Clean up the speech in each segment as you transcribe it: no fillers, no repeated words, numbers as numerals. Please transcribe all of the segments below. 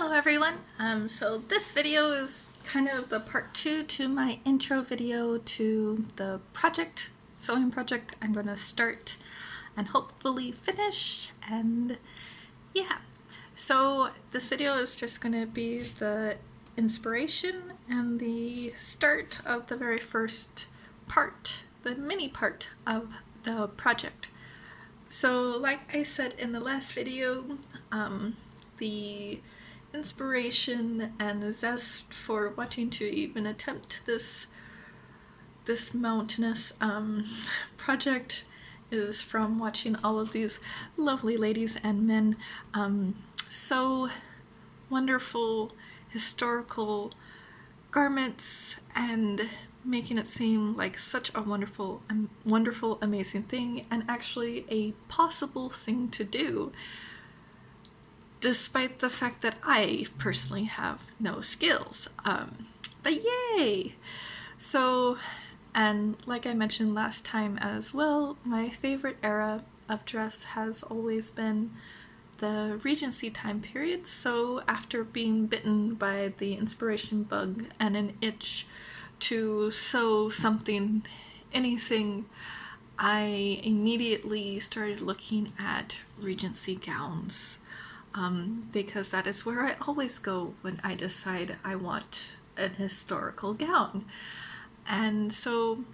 Hello everyone. So this video is kind of the part 2 to my intro video to the sewing project I'm going to start and hopefully finish. And yeah, so this video is just going to be the inspiration and the start of the very first part, the mini part of the project. So like I said in the last video, the inspiration and the zest for wanting to even attempt this mountainous project is from watching all of these lovely ladies and men sew wonderful historical garments and making it seem like such a wonderful, amazing thing, and actually a possible thing to do, despite the fact that I personally have no skills. But yay! So, and like I mentioned last time as well, my favorite era of dress has always been the Regency time period. So after being bitten by the inspiration bug and an itch to sew something, anything, I immediately started looking at Regency gowns. Because that is where I always go when I decide I want an historical gown. And so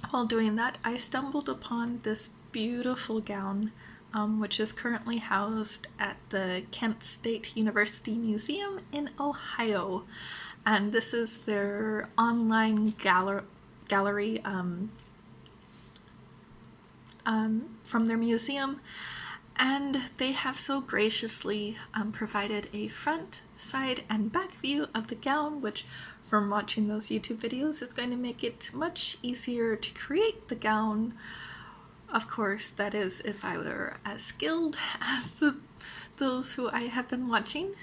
while doing that, I stumbled upon this beautiful gown, which is currently housed at the Kent State University Museum in Ohio. And this is their online gallery from their museum. And they have so graciously provided a front, side, and back view of the gown, which from watching those YouTube videos is going to make it much easier to create the gown. Of course, that is if I were as skilled as those who I have been watching,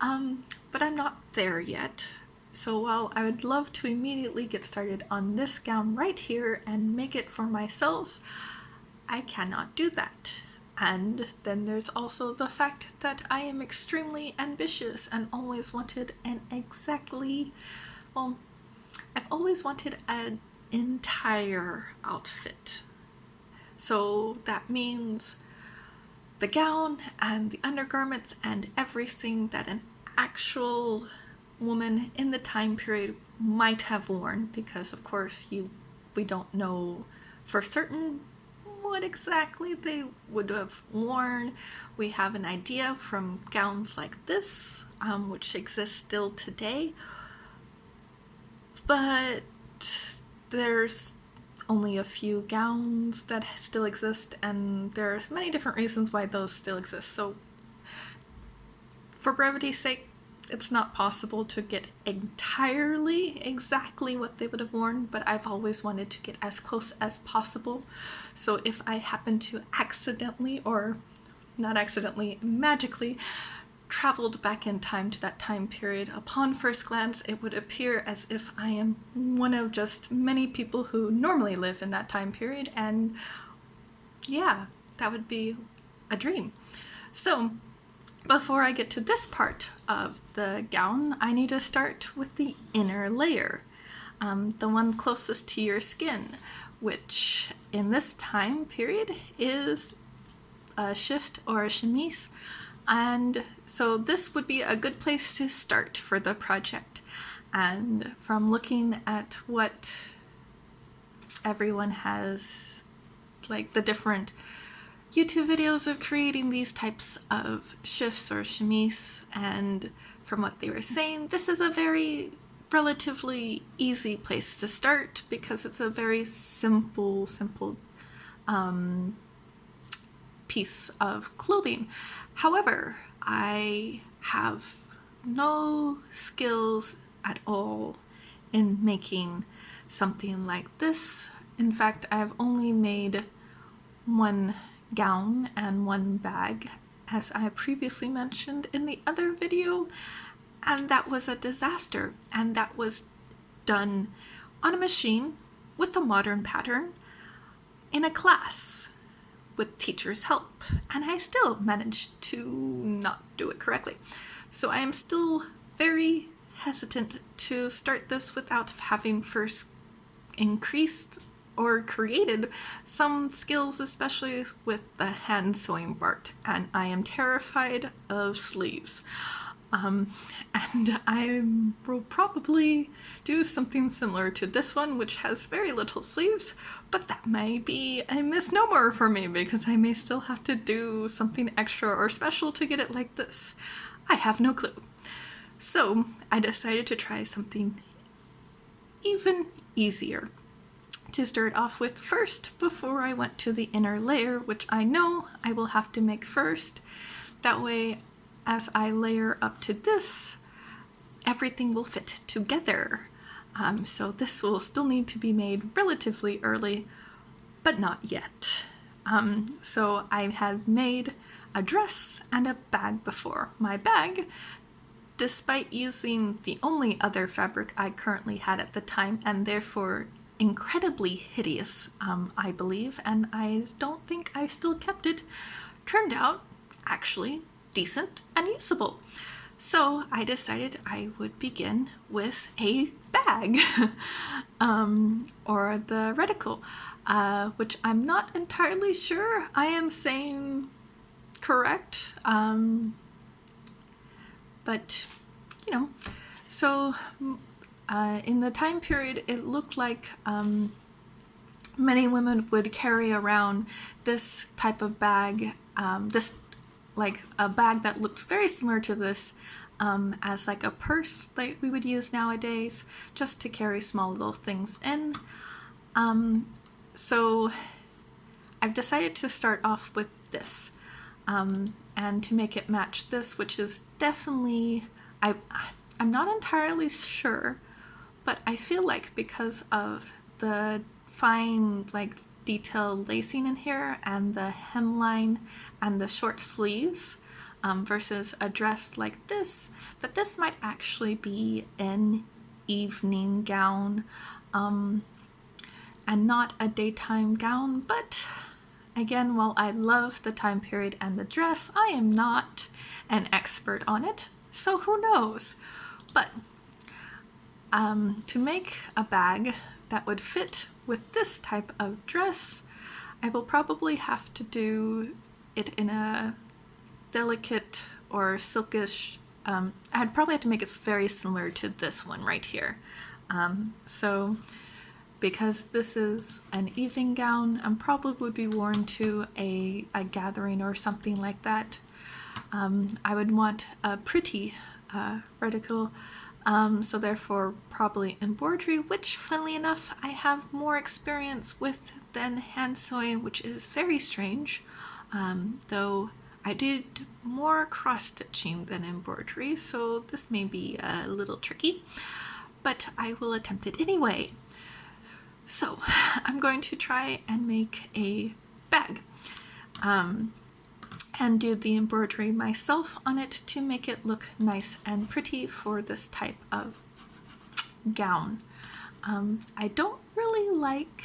but I'm not there yet. So while I would love to immediately get started on this gown right here and make it for myself, I cannot do that. And then there's also the fact that I am extremely ambitious and always wanted I've always wanted an entire outfit. So that means the gown and the undergarments and everything that an actual woman in the time period might have worn, because of course we don't know for certain what exactly they would have worn. We have an idea from gowns like this, which exist still today, but there's only a few gowns that still exist, and there's many different reasons why those still exist. So for brevity's sake, it's not possible to get entirely exactly what they would have worn, but I've always wanted to get as close as possible. So if I happen to accidentally, or not accidentally, magically traveled back in time to that time period, upon first glance it would appear as if I am one of just many people who normally live in that time period, and yeah, that would be a dream. So before I get to this part of the gown, I need to start with the inner layer, the one closest to your skin, which in this time period is a shift or a chemise. And so this would be a good place to start for the project. And from looking at what everyone has, like the different YouTube videos of creating these types of shifts or chemise, and from what they were saying, this is a very relatively easy place to start because it's a very simple piece of clothing. However, I have no skills at all in making something like this. In fact, I've only made one gown and one bag, as I previously mentioned in the other video, and that was a disaster, and that was done on a machine with a modern pattern in a class with teacher's help, and I still managed to not do it correctly. So I am still very hesitant to start this without having first increased or created some skills, especially with the hand sewing part, and I am terrified of sleeves. And I will probably do something similar to this one, which has very little sleeves, but that may be a misnomer for me because I may still have to do something extra or special to get it like this. I have no clue. So I decided to try something even easier to start off with first before I went to the inner layer, which I know I will have to make first. That way, as I layer up to this, everything will fit together. So this will still need to be made relatively early, but not yet. So I have made a dress and a bag before. My bag, despite using the only other fabric I currently had at the time, and therefore incredibly hideous, I believe, and I don't think I still kept it, turned out actually decent and usable. So I decided I would begin with a bag, or the reticle, which I'm not entirely sure I am saying correct, but you know, so in the time period it looked like many women would carry around this type of bag, this like a bag that looks very similar to this, as like a purse that we would use nowadays, just to carry small little things in. So I've decided to start off with this, and to make it match this, which is definitely, I'm not entirely sure, but I feel like because of the fine like detailed lacing in here and the hemline and the short sleeves, versus a dress like this, that this might actually be an evening gown, and not a daytime gown. But again, while I love the time period and the dress, I am not an expert on it, so who knows. But to make a bag that would fit with this type of dress, I will probably have to do it in a delicate or silkish, I'd probably have to make it very similar to this one right here. So because this is an evening gown and probably would be worn to a gathering or something like that, I would want a pretty reticle, so therefore probably embroidery, which funnily enough I have more experience with than hand sewing, which is very strange, though I did more cross stitching than embroidery, so this may be a little tricky, but I will attempt it anyway. So I'm going to try and make a bag, and do the embroidery myself on it to make it look nice and pretty for this type of gown. I don't really like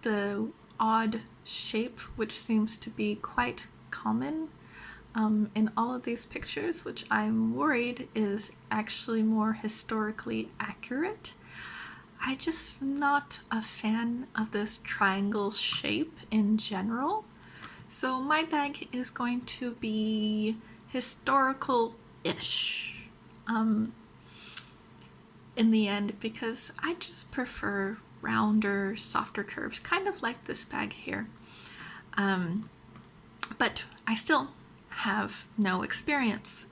the odd shape, which seems to be quite common in all of these pictures, which I'm worried is actually more historically accurate. I just not a fan of this triangle shape in general. So my bag is going to be historical-ish in the end, because I just prefer rounder, softer curves, kind of like this bag here. But I still have no experience.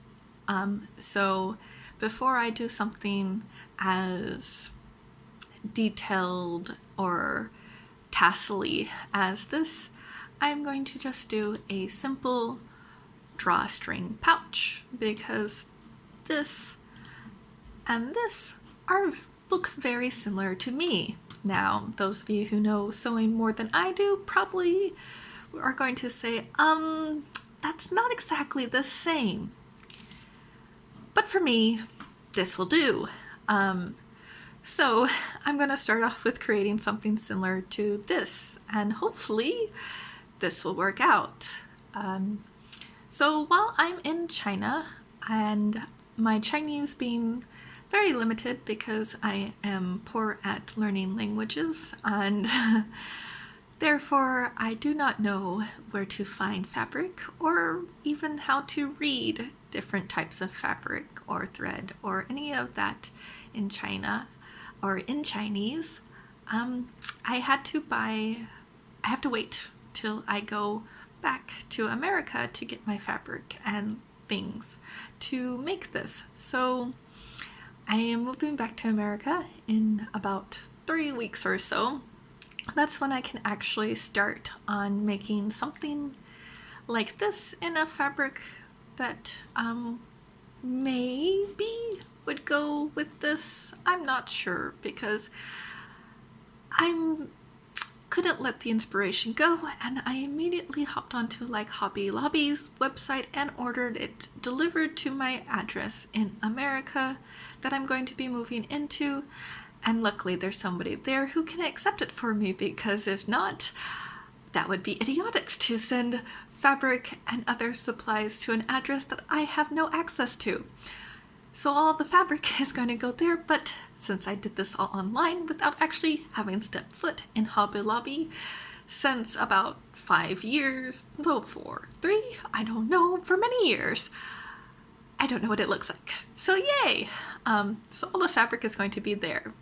So before I do something as detailed or tassel-y as this, I'm going to just do a simple drawstring pouch, because this and this look very similar to me. Now, those of you who know sewing more than I do probably are going to say, that's not exactly the same. But for me, this will do. So I'm going to start off with creating something similar to this, and hopefully this will work out. So while I'm in China and my Chinese being very limited because I am poor at learning languages, and therefore I do not know where to find fabric or even how to read different types of fabric or thread or any of that in China or in Chinese. I have to wait till I go back to America to get my fabric and things to make this. So I am moving back to America in about 3 weeks or so. That's when I can actually start on making something like this in a fabric that maybe would go with this. I'm not sure because I couldn't let the inspiration go, and I immediately hopped onto like Hobby Lobby's website and ordered it delivered to my address in America that I'm going to be moving into. And luckily there's somebody there who can accept it for me, because if not, that would be idiotic to send fabric and other supplies to an address that I have no access to. So all the fabric is going to go there, but since I did this all online without actually having stepped foot in Hobby Lobby since about 5 years, no, 4, 3, I don't know, for many years, I don't know what it looks like. So yay! So all the fabric is going to be there.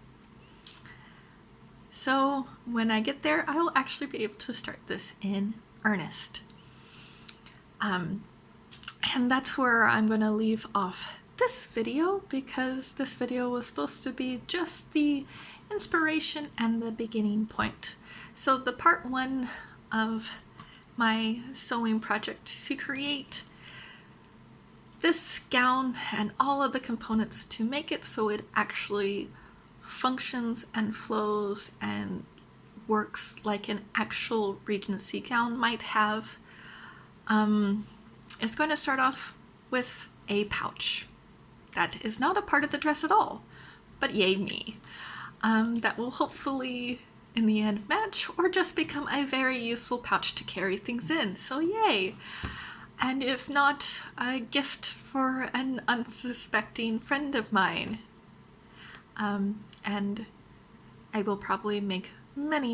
So when I get there, I will actually be able to start this in earnest. And that's where I'm going to leave off this video, because this video was supposed to be just the inspiration and the beginning point. So the part 1 of my sewing project to create this gown and all of the components to make it so it actually functions and flows and works like an actual Regency gown might have, is going to start off with a pouch. That is not a part of the dress at all, but yay me. That will hopefully in the end match or just become a very useful pouch to carry things in, so yay. And if not, a gift for an unsuspecting friend of mine. And I will probably make many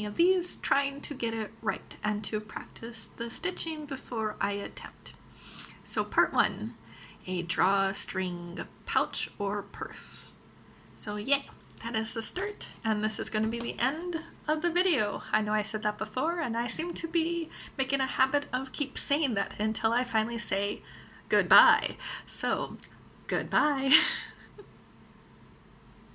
of these, trying to get it right and to practice the stitching before I attempt. So part 1, a drawstring pouch or purse. So yeah, that is the start, and this is going to be the end of the video. I know I said that before, and I seem to be making a habit of keep saying that until I finally say goodbye. So goodbye.